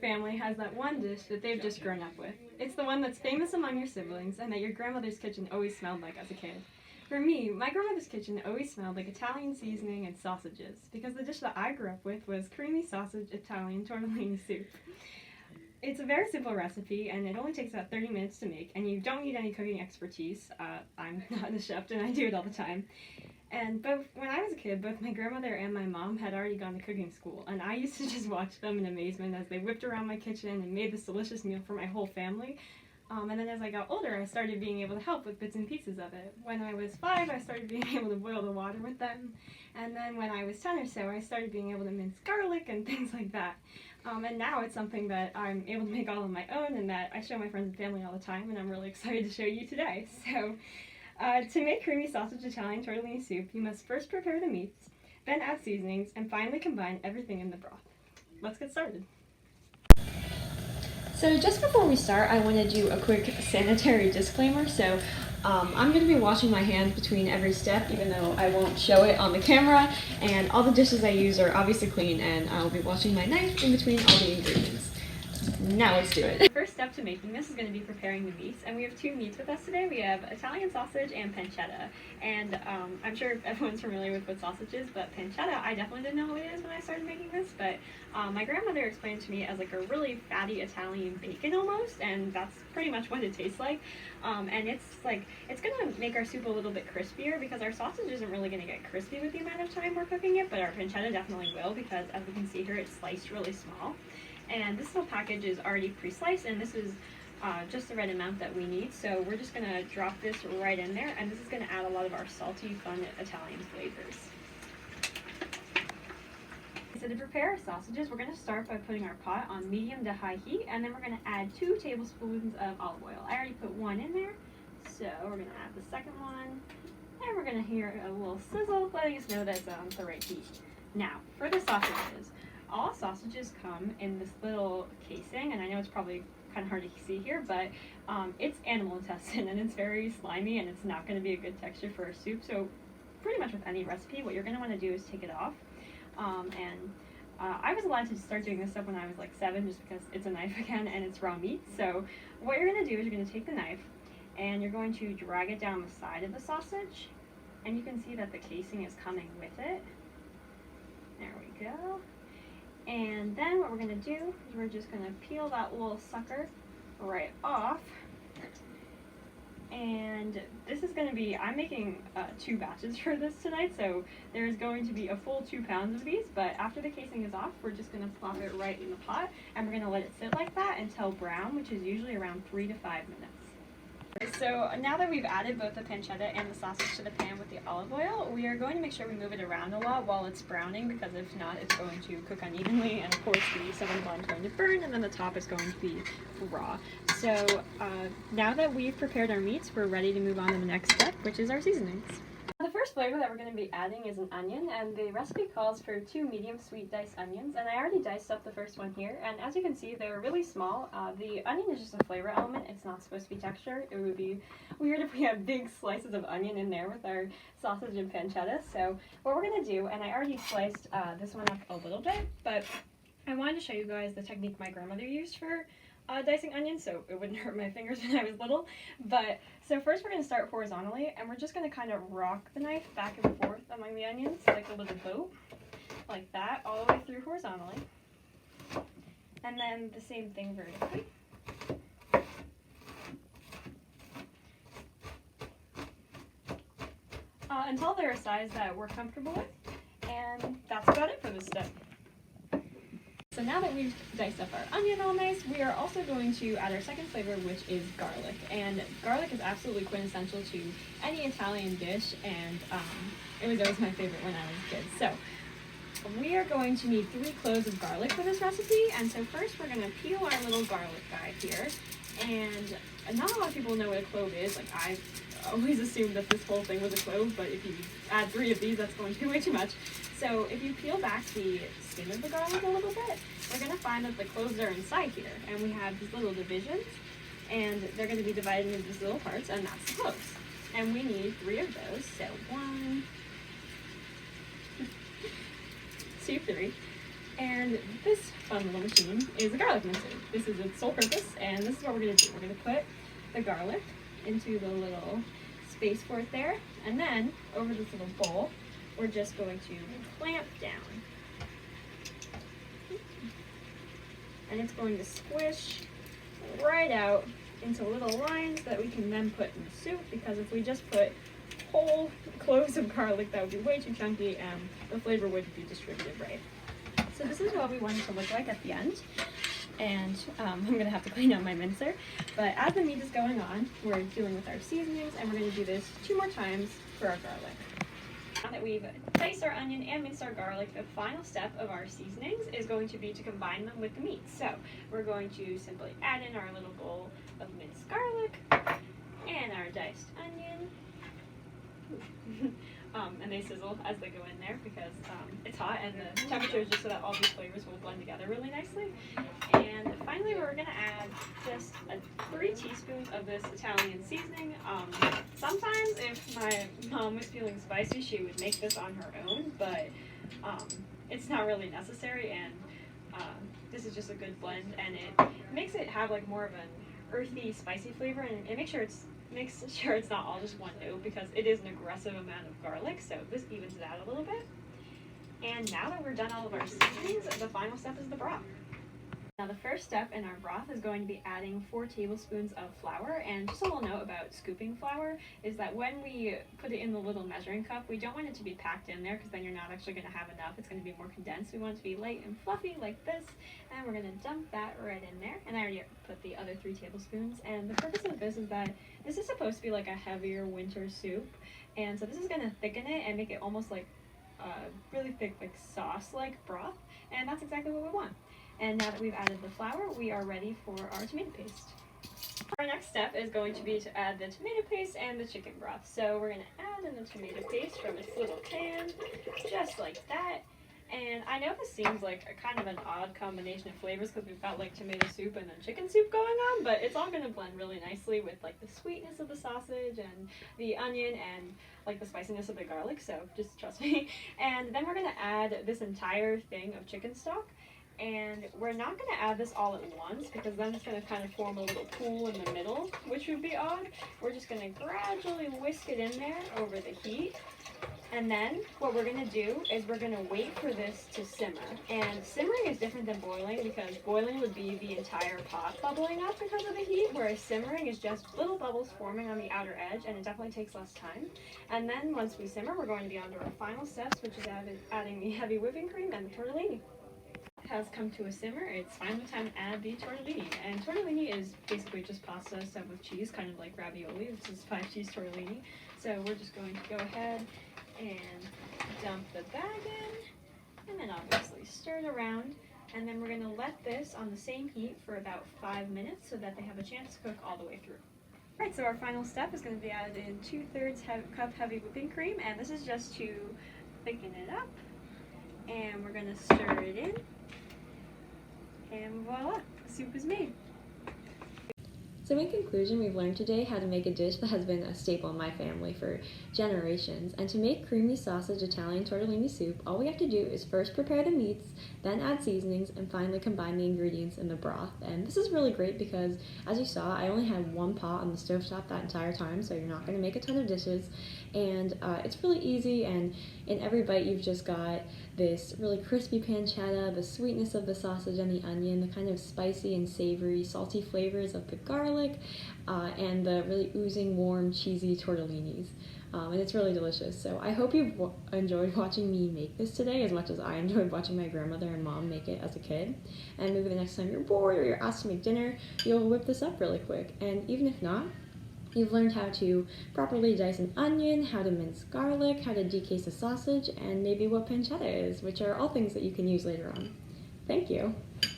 family has that one dish that they've just grown up with. It's the one that's famous among your siblings and that your grandmother's kitchen always smelled like as a kid. For me, my grandmother's kitchen always smelled like Italian seasoning and sausages, because the dish that I grew up with was creamy sausage Italian tortellini soup. It's a very simple recipe, and it only takes about 30 minutes to make, and you don't need any cooking expertise. I'm not a chef, and I do it all the time. And when I was a kid, both my grandmother and my mom had already gone to cooking school, and I used to just watch them in amazement as they whipped around my kitchen and made this delicious meal for my whole family. And then as I got older, I started being able to help with bits and pieces of it. When I was 5, I started being able to boil the water with them. And then when I was 10 or so, I started being able to mince garlic and things like that. And now it's something that I'm able to make all on my own and that I show my friends and family all the time, and I'm really excited to show you today. So, to make creamy sausage Italian tortellini soup, you must first prepare the meats, then add seasonings, and finally combine everything in the broth. Let's get started. So just before we start, I want to do a quick sanitary disclaimer. So I'm going to be washing my hands between every step, even though I won't show it on the camera, and all the dishes I use are obviously clean, and I'll be washing my knife in between all the ingredients. Now let's do it. The first step to making this is going to be preparing the meats, and we have 2 meats with us today. We have Italian sausage and pancetta, and I'm sure everyone's familiar with what sausage is, but pancetta, I definitely didn't know what it is when I started making this, but my grandmother explained to me as like a really fatty Italian bacon almost, and that's pretty much what it tastes like. And it's going to make our soup a little bit crispier, because our sausage isn't really going to get crispy with the amount of time we're cooking it, but our pancetta definitely will, because as we can see here, it's sliced really small. And this little package is already pre-sliced, and this is just the right amount that we need. So we're just going to drop this right in there, and this is going to add a lot of our salty, fun Italian flavors. So to prepare our sausages, we're going to start by putting our pot on medium to high heat, and then we're going to add 2 tablespoons of olive oil. I already put 1 in there, so we're going to add the second one, and we're going to hear a little sizzle, letting us know that it's on the right heat. Now, for the sausages. All sausages come in this little casing, and I know it's probably kind of hard to see here, but it's animal intestine, and it's very slimy, and it's not going to be a good texture for a soup. So pretty much with any recipe, what you're going to want to do is take it off. I was allowed to start doing this stuff when I was like 7, just because it's a knife again, and it's raw meat. So what you're going to do is you're going to take the knife, and you're going to drag it down the side of the sausage, and you can see that the casing is coming with it. There we go. And then what we're going to do is we're just going to peel that little sucker right off. And this is going to be, I'm making 2 batches for this tonight, so there's going to be a full 2 pounds of these, but after the casing is off, we're just going to plop it right in the pot, and we're going to let it sit like that until brown, which is usually around 3 to 5 minutes. So now that we've added both the pancetta and the sausage to the pan with the olive oil, we are going to make sure we move it around a lot while it's browning, because if not, it's going to cook unevenly, and of course the center bun is going to burn, and then the top is going to be raw. So now that we've prepared our meats, we're ready to move on to the next step, which is our seasonings. The first flavor that we're going to be adding is an onion, and the recipe calls for 2 medium sweet diced onions, and I already diced up the first one here, and as you can see, they're really small. The onion is just a flavor element, it's not supposed to be texture. It would be weird if we had big slices of onion in there with our sausage and pancetta. So what we're going to do, and I already sliced this one up a little bit, but I wanted to show you guys the technique my grandmother used for dicing onions, so it wouldn't hurt my fingers when I was little. But so first we're going to start horizontally, and we're just going to kind of rock the knife back and forth among the onions like a little boat, like that, all the way through horizontally. And then the same thing vertically. Until they're a size that we're comfortable with, and that's about it for this step. So now that we've diced up our onion all nice, we are also going to add our second flavor, which is garlic. And garlic is absolutely quintessential to any Italian dish, and it was always my favorite when I was a kid. So we are going to need 3 cloves of garlic for this recipe, and so first we're going to peel our little garlic guy here. And not a lot of people know what a clove is. Like, I always assumed that this whole thing was a clove, but if you add 3 of these, that's going to be way too much. So if you peel back the skin of the garlic a little bit, we're going to find that the cloves are inside here, and we have these little divisions, and they're going to be divided into these little parts, and that's the cloves. And we need 3 of those, so 1, 2, 3. And this fun little machine is a garlic mincer. This is its sole purpose, and this is what we're going to do. We're going to put the garlic into the little space for it there, and then over this little bowl, we're just going to clamp down. And it's going to squish right out into little lines that we can then put in the soup, because if we just put whole cloves of garlic, that would be way too chunky and the flavor wouldn't be distributed right. So this is what we want it to look like at the end. And I'm going to have to clean out my mincer. But as the meat is going on, we're dealing with our seasonings, and we're going to do this 2 more times for our garlic. Now that we've diced our onion and minced our garlic, the final step of our seasonings is going to be to combine them with the meat. So we're going to simply add in our little bowl of minced garlic and our diced onion. And they sizzle as they go in there because it's hot, and the temperature is just so that all these flavors will blend together really nicely. And finally, we're going to add just 3 teaspoons of this Italian seasoning. Sometimes if my mom was feeling spicy, she would make this on her own, but it's not really necessary, and this is just a good blend, and it makes it have like more of an earthy, spicy flavor, and it makes sure it's not all just one note, because it is an aggressive amount of garlic, so this evens it out a little bit. And now that we're done all of our seasonings, the final step is the broth. Now the first step in our broth is going to be adding 4 tablespoons of flour, and just a little note about scooping flour is that when we put it in the little measuring cup, we don't want it to be packed in there, because then you're not actually going to have enough. It's going to be more condensed. We want it to be light and fluffy like this, and we're going to dump that right in there. And I already put the other 3 tablespoons, and the purpose of this is that this is supposed to be like a heavier winter soup, and so this is going to thicken it and make it almost like really thick, like sauce-like broth, and that's exactly what we want. And now that we've added the flour, we are ready for our tomato paste. Our next step is going to be to add the tomato paste and the chicken broth. So we're going to add in the tomato paste from its little can, just like that. And I know this seems like a kind of an odd combination of flavors because we've got like tomato soup and then chicken soup going on, but it's all going to blend really nicely with like the sweetness of the sausage and the onion and like the spiciness of the garlic, so just trust me. And then we're going to add this entire thing of chicken stock. And we're not going to add this all at once, because then it's going to kind of form a little pool in the middle, which would be odd. We're just going to gradually whisk it in there over the heat. And then what we're going to do is we're going to wait for this to simmer. And simmering is different than boiling, because boiling would be the entire pot bubbling up because of the heat, whereas simmering is just little bubbles forming on the outer edge, and it definitely takes less time. And then once we simmer, we're going to be on to our final steps, which is adding the heavy whipping cream and the tortellini. Has come to a simmer, it's finally time to add the tortellini. And tortellini is basically just pasta stuffed with cheese, kind of like ravioli. This is 5 cheese tortellini. So we're just going to go ahead and dump the bag in, and then obviously stir it around. And then we're going to let this on the same heat for about 5 minutes so that they have a chance to cook all the way through. Alright, so our final step is going to be added in 2/3 cup heavy whipping cream, and this is just to thicken it up. And we're going to stir it in. And voila, the soup is made. So in conclusion, we've learned today how to make a dish that has been a staple in my family for generations. And to make creamy sausage Italian tortellini soup, all we have to do is first prepare the meats, then add seasonings, and finally combine the ingredients in the broth. And this is really great because, as you saw, I only had 1 pot on the stovetop that entire time, so you're not going to make a ton of dishes. And it's really easy, and in every bite you've just got this really crispy pancetta, the sweetness of the sausage and the onion, the kind of spicy and savory, salty flavors of the garlic, and the really oozing, warm, cheesy tortellinis. And it's really delicious. So I hope you've enjoyed watching me make this today as much as I enjoyed watching my grandmother and mom make it as a kid. And maybe the next time you're bored or you're asked to make dinner, you'll whip this up really quick. And even if not, you've learned how to properly dice an onion, how to mince garlic, how to decase a sausage, and maybe what pancetta is, which are all things that you can use later on. Thank you.